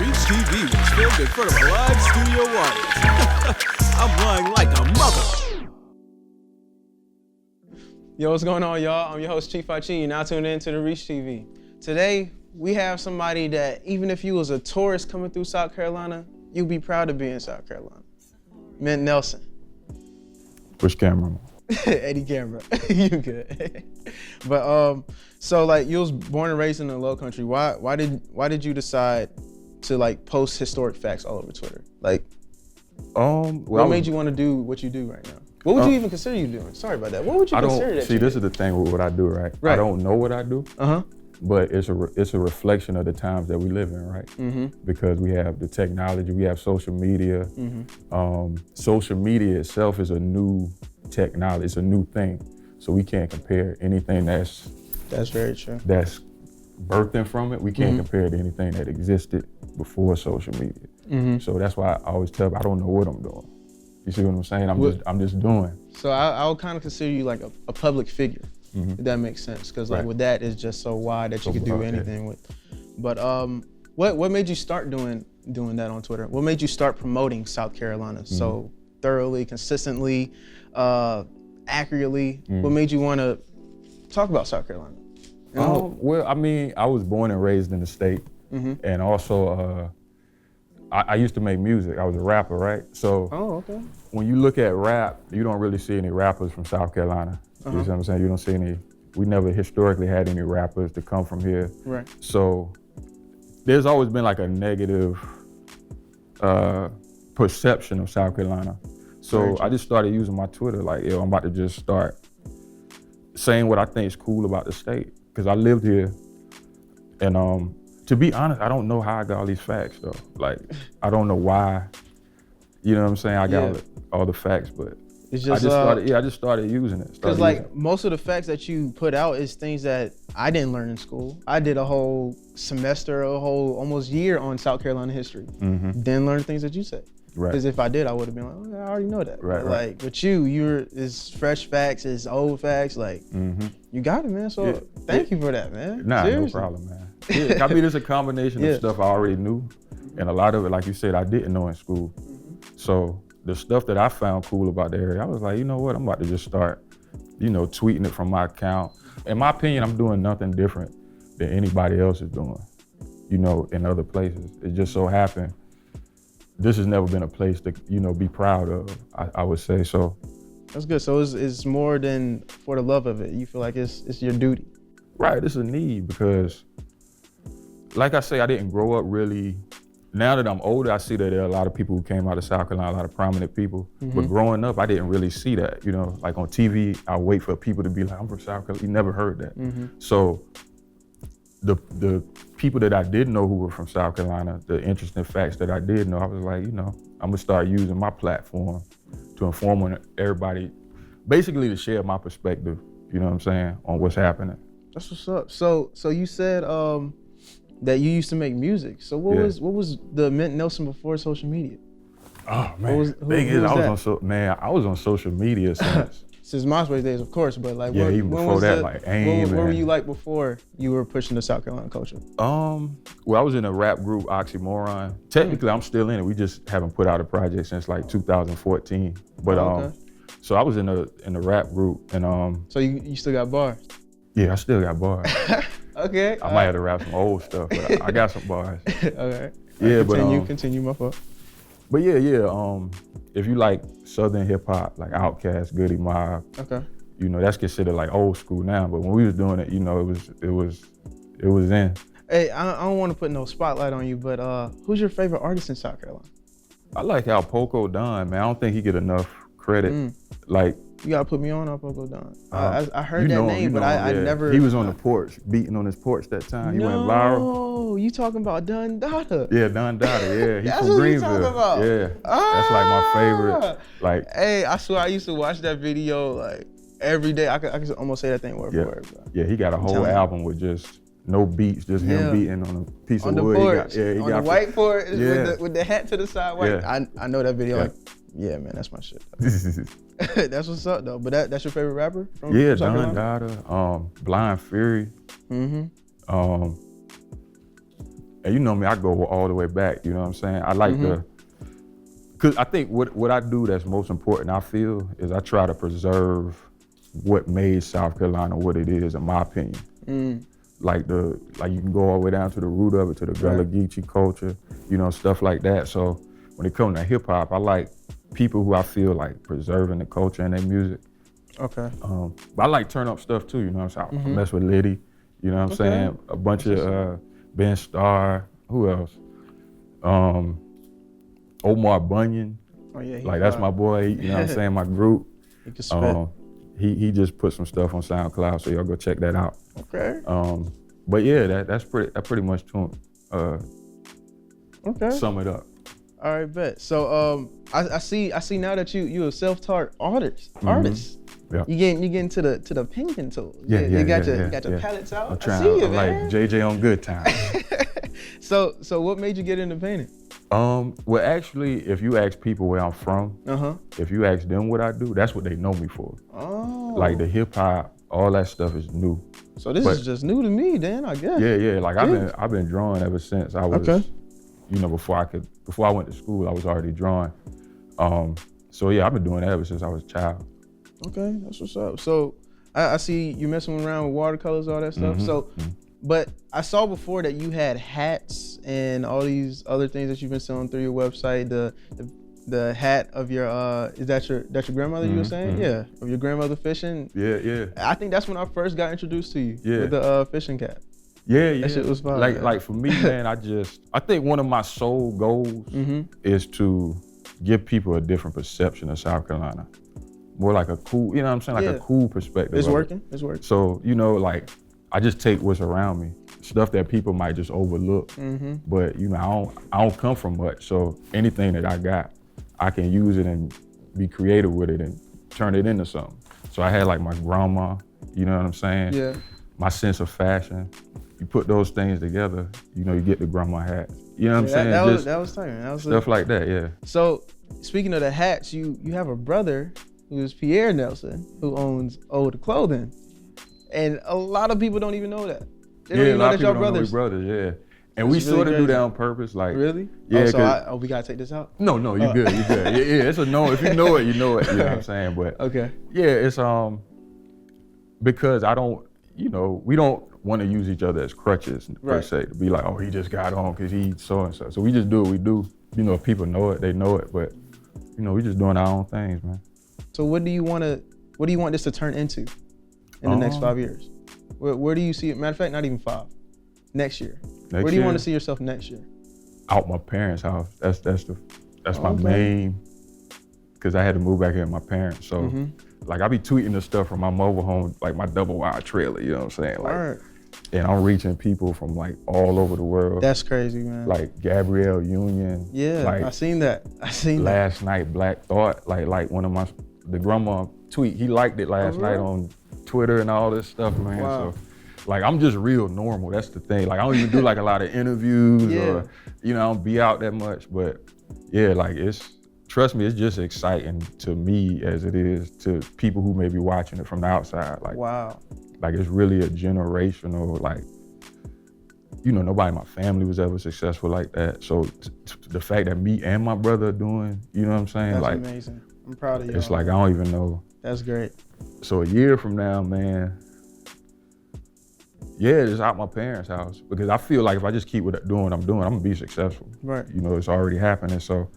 Reach TV was filmed in front of a live studio audience. I'm lying like a mother. Yo, what's going on, y'all? I'm your host, Chief Chi. You're now tuned in to the Reach TV. Today, we have somebody that even if you was a tourist coming through South Carolina, you'd be proud to be in South Carolina. Ment Nelson. Which camera? Eddie camera. You good. But so like you was born and raised in the Low Country. Why did you decide to like post historic facts all over Twitter? Like, what made you want to do what you do right now? What would you even consider you doing? Sorry about that. What would you consider that? See, this is the thing with what I do, right? I don't know what I do. But it's a reflection of the times that we live in, right? Because we have the technology, we have social media. Social media itself is a new technology, it's a new thing. So we can't compare anything that's very true. That's birthing from it. We can't compare it to anything that existed before social media. So that's why I always tell them, I don't know what I'm doing. You see what I'm saying? I'm just doing. So I would kind of consider you like a public figure. If that makes sense, because like with that, it's just so wide that you could do anything with. But what made you start doing that on Twitter? What made you start promoting South Carolina so thoroughly, consistently, accurately? What made you want to talk about South Carolina? Well, I mean, I was born and raised in the state, and also I used to make music. I was a rapper, right? So when you look at rap, you don't really see any rappers from South Carolina. You know what I'm saying? You don't see any, we never historically had any rappers to come from here. Right. So there's always been like a negative perception of South Carolina. So I just started using my Twitter like, yo, I'm about to just start saying what I think is cool about the state. Because I lived here, and to be honest, I don't know how I got all these facts though. Like, I don't know why, you know what I'm saying? I got all the facts, but it's just, I just started using it. Because like most of the facts that you put out is things that I didn't learn in school. I did a whole semester, a whole almost year on South Carolina history. Didn't learn things that you said. Right. Because if I did, I would have been like, oh, I already know that. Right, but like with you, it's fresh facts, it's old facts. Like you got it, man. So thank you for that, man. Nah, seriously. no problem, man. I mean, it's a combination of stuff I already knew, and a lot of it, like you said, I didn't know in school. So the stuff that I found cool about the area, I was like, you know what, I'm about to just start, tweeting it from my account. In my opinion, I'm doing nothing different than anybody else is doing, in other places. It just so happened, this has never been a place to, be proud of, I would say, so. That's good, so it's more than for the love of it. You feel like it's your duty. Right, it's a need because, like I say, I didn't grow up really. Now that I'm older, I see that there are a lot of people who came out of South Carolina, a lot of prominent people. But growing up, I didn't really see that. Like on TV, I wait for people to be like, I'm from South Carolina. You never heard that. So the people that I did know who were from South Carolina, the interesting facts that I did know, I was like, I'm gonna start using my platform to inform everybody, basically to share my perspective, you know what I'm saying, on what's happening. That's what's up. So you said that you used to make music. So what was the Ment Nelson before social media? Oh man, I was on social media since MySpace days, of course, but like even before that, like AIM. What were you like before you were pushing the South Carolina culture? Well, I was in a rap group, Oxymoron. Technically, I'm still in it. We just haven't put out a project since like 2014. But so I was in a rap group, and So you still got bars? Yeah, I still got bars. Okay. I might have to rap some old stuff, but I got some bars. Okay. Yeah, continue, my fault. But yeah. If you like Southern hip hop, like Outkast, Goody Mob, that's considered like old school now. But when we was doing it, it was in. Hey, I don't want to put no spotlight on you, but who's your favorite artist in South Carolina? I like how Poco Don, man. I don't think he get enough credit. Like, you gotta put me on Poco Don. I heard that name, but I never. He was on the porch, beating on his porch that time. He went viral. No, you talking about Don Dada? Yeah, Don Dada. Yeah, he's That's from what Greenville. You talking about. Yeah, that's like my favorite. Like, hey, I swear I used to watch that video like every day. I could almost say that thing word for word. Bro. Yeah, he got a whole album with just no beats, just him beating on a piece of wood. On the porch, he on got the white porch with the hat to the side. I know that video. Yeah. Like, yeah, man, that's my shit. That's what's up though. But that's your favorite rapper? From Don Dada, Blind Fury. And And you know me, I go all the way back, you know what I'm saying? I like cause I think what I do that's most important, I feel, is I try to preserve what made South Carolina what it is, in my opinion. Like you can go all the way down to the root of it, to the Gullah Geechee culture, you know, stuff like that. So when it comes to hip hop, I like people who I feel like preserving the culture in their music. Okay. But I like turn up stuff too, you know what I'm saying? I mess with Liddy, you know what I'm saying? A bunch of Ben Starr, who else? Omar Bunyan. Oh yeah. Like that's my boy, you know what I'm saying? My group. He can spit. He just put some stuff on SoundCloud, so y'all go check that out. Okay. But yeah, that pretty much sum it up. All right, bet. So I see now that you a self-taught artist. Yeah. You getting to the painting tools. You got your palettes out. I'm trying. I see you, I'm man. like JJ on Good Time. So what made you get into painting? Well, actually, if you ask people where I'm from, if you ask them what I do, that's what they know me for. Oh. Like the hip hop, all that stuff is new. So this is just new to me, then, I guess. Yeah. Like I've been drawing ever since I was, you know, before I went to school, I was already drawing. So yeah, I've been doing that ever since I was a child. Okay, that's what's up. So I see you messing around with watercolors, all that stuff. But I saw before that you had hats and all these other things that you've been selling through your website. The hat of your is that your grandmother you were saying? Yeah, of your grandmother fishing. Yeah. I think that's when I first got introduced to you. Yeah. With the fishing cap. Yeah. That shit was fun. Like for me, man, I think one of my sole goals is to give people a different perception of South Carolina. More like a cool, you know what I'm saying? Like a cool perspective. It's working. So, you know, like I just take what's around me, stuff that people might just overlook. But you know, I don't come from much. So anything that I got, I can use it and be creative with it and turn it into something. So I had like my grandma, you know what I'm saying? Yeah. My sense of fashion. You put those things together, you know, you get the grandma hat. You know what I'm saying? That was tight, man. Stuff like that, yeah. So speaking of the hats, you have a brother who's Pierre Nelson, who owns Old Clothing. And a lot of people don't even know that. They don't even know that y'all brothers. Yeah. And we sort of do that on purpose, like. Really? Yeah. We gotta take this out? No, you good. Yeah, it's a no. If you know it, you know it. You know what I'm saying? But okay. Yeah, it's because I don't, you know, we don't want to use each other as crutches per se, to be like, oh, he just got on because he so and so. So we just do what we do. You know, if people know it, they know it. But you know, we just doing our own things, man. So what do you want this to turn into in the next 5 years? Where do you see it? Matter of fact, not even 5. Next year. Where do you want to see yourself next year? Out my parents' house. That's my main, because I had to move back here with my parents. So like I be tweeting the stuff from my mobile home, like my double wide trailer, you know what I'm saying? Like, and I'm reaching people from like all over the world. That's crazy, man. Like Gabrielle Union. Yeah, like, I seen that. Last night, Black Thought, like one of the grandma tweet, he liked it last night on Twitter and all this stuff, man. Wow. So like I'm just real normal, that's the thing. Like I don't even do like a lot of interviews or, you know, I don't be out that much, but yeah, like trust me, it's just exciting to me as it is to people who may be watching it from the outside. Like, wow. Like it's really a generational, like, you know, nobody in my family was ever successful like that. So the fact that me and my brother are doing, you know what I'm saying? That's like amazing. I'm proud of you. It's like, I don't even know. That's great. So a year from now, man, yeah, just out my parents' house, because I feel like if I just keep doing what I'm doing, I'm gonna be successful. Right. You know, it's already happening. So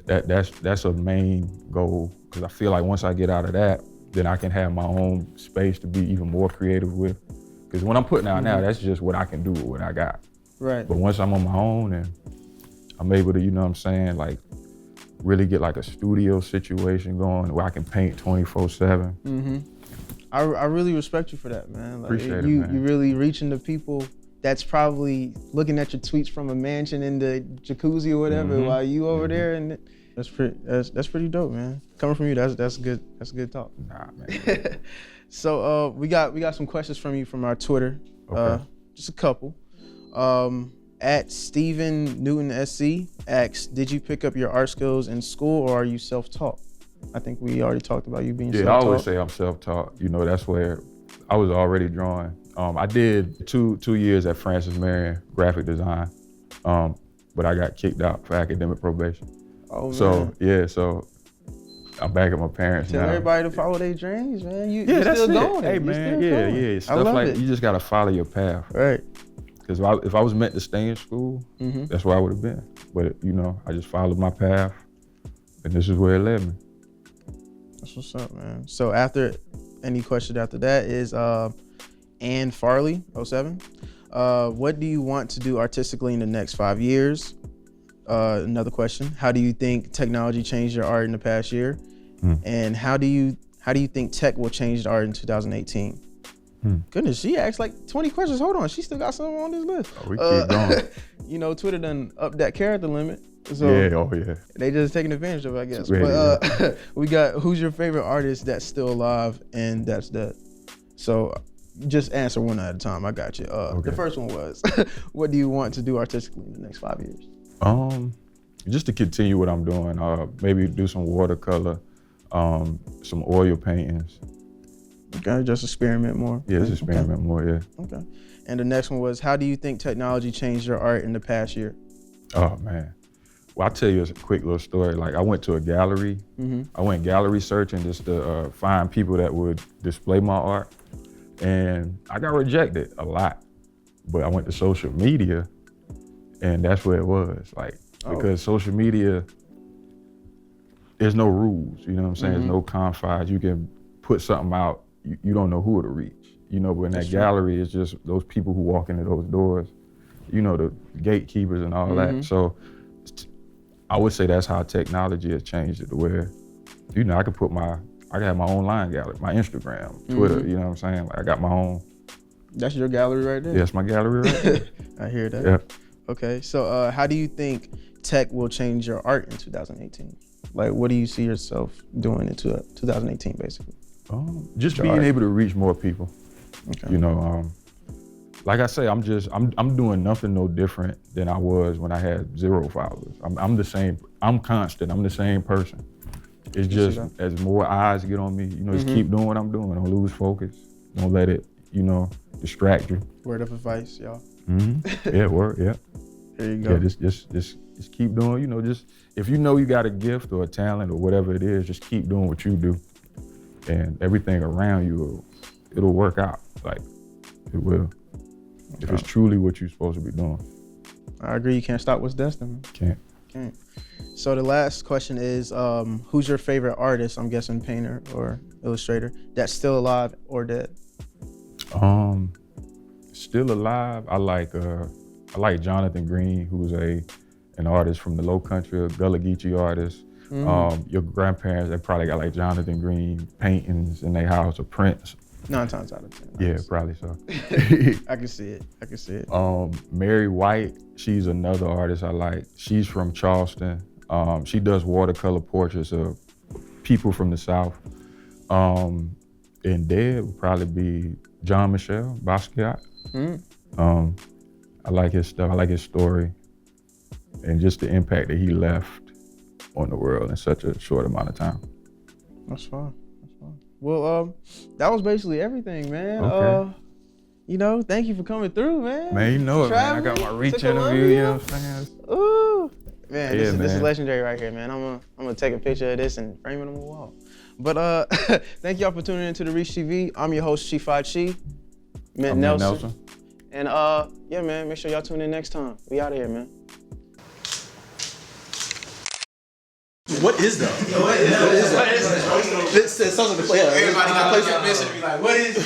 that's a main goal, because I feel like once I get out of that, then I can have my own space to be even more creative with. Because when I'm putting out now, that's just what I can do with what I got. Right. But once I'm on my own and I'm able to, you know what I'm saying, like really get like a studio situation going where I can paint 24/7. I really respect you for that, man. Like, Appreciate it, man. You really reaching the people that's probably looking at your tweets from a mansion in the jacuzzi or whatever while you over there, and that's pretty dope, man. Coming from you, that's good talk. Nah, man. So we got some questions from you from our Twitter. Okay. Just a couple. At Stephen Newton SC asks, did you pick up your art skills in school or are you self-taught? I think we already talked about you being self-taught. Yeah, I always say I'm self-taught. You know, that's where I was already drawing. I did two years at Francis Marion graphic design. but I got kicked out for academic probation. Oh, man. So yeah, so I'm back at my parents Tell now. everybody to follow their dreams, man. You're That's still it. going. Hey You're man, still going. yeah. I Stuff love like it. you just gotta follow your path. Right. Because if I was meant to stay in school, that's where I would have been. But I just followed my path, and this is where it led me. That's what's up, man. So any question after that is Ann Farley, 07. What do you want to do artistically in the next 5 years? Another question. How do you think technology changed your art in the past year? And how do you think tech will change the art in 2018? Goodness, she asked like 20 questions. Hold on, she still got something on this list. Oh, we keep going. Twitter done up that character limit. So yeah. they just taking advantage of it, I guess. Ready, But we got, who's your favorite artist that's still alive and that's dead? So just answer one at a time. I got you. The first one was, what do you want to do artistically in the next 5 years? Just to continue what I'm doing. Maybe do some watercolor, some oil paintings. Okay, just experiment more. Yeah, just experiment more, yeah. Okay. And the next one was, how do you think technology changed your art in the past year? Oh, man. Well, I'll tell you a quick little story. Like, I went to a gallery. I went gallery searching just to find people that would display my art. And I got rejected a lot. But I went to social media, and that's where it was. Like, because social media, there's no rules, you know what I'm saying? There's no confines. You can put something out, you don't know who to reach. But in that gallery, it's just those people who walk into those doors, the gatekeepers and all that. So I would say that's how technology has changed it, to where, I can have my own line gallery, my Instagram, Twitter, you know what I'm saying? Like, I got my own. That's your gallery right there? Yeah, that's my gallery right there. I hear that. Yeah. Okay, so how do you think tech will change your art in 2018? Like, what do you see yourself doing in 2018, basically? Just being able to reach more people. Okay. Like I say, I'm doing nothing no different than I was when I had 0 followers. I'm the same. I'm constant. I'm the same person. It's just as more eyes get on me, just keep doing what I'm doing. Don't lose focus. Don't let it, distract you. Word of advice, y'all. Yeah, word. Yeah. There you go. Yeah, just keep doing. Just if you got a gift or a talent or whatever it is, just keep doing what you do, and everything around you, it'll work out. Like, it will. If it's truly what you're supposed to be doing. I agree. You can't stop what's destined. Can't. So the last question is, who's your favorite artist? I'm guessing painter or illustrator that's still alive or dead. Still alive. I like Jonathan Greene, who's an artist from the Low Country, a Gullah Geechee artist. Your grandparents, they probably got like Jonathan Greene paintings in their house or prints. 9 times out of 10. Yeah, probably so. I can see it. Mary White, she's another artist I like. She's from Charleston. She does watercolor portraits of people from the South. And dead would probably be John Michel Basquiat. I like his stuff. I like his story, and just the impact that he left on the world in such a short amount of time. That's fine. Well, that was basically everything, man. Okay. Thank you for coming through, man. Man, you know it, man. I got my reach interview, you know what I'm saying? Ooh. Man, Yeah, this is legendary right here, man. I'm gonna take a picture of this and frame it on the wall. But thank y'all for tuning into The Reach TV. I'm your host, Chi Fi Chi, Ment Nelson. And yeah, man, make sure y'all tune in next time. We out of here, man. What is that? What is that? It sounds like the play. Everybody got to play some. Be like, what is?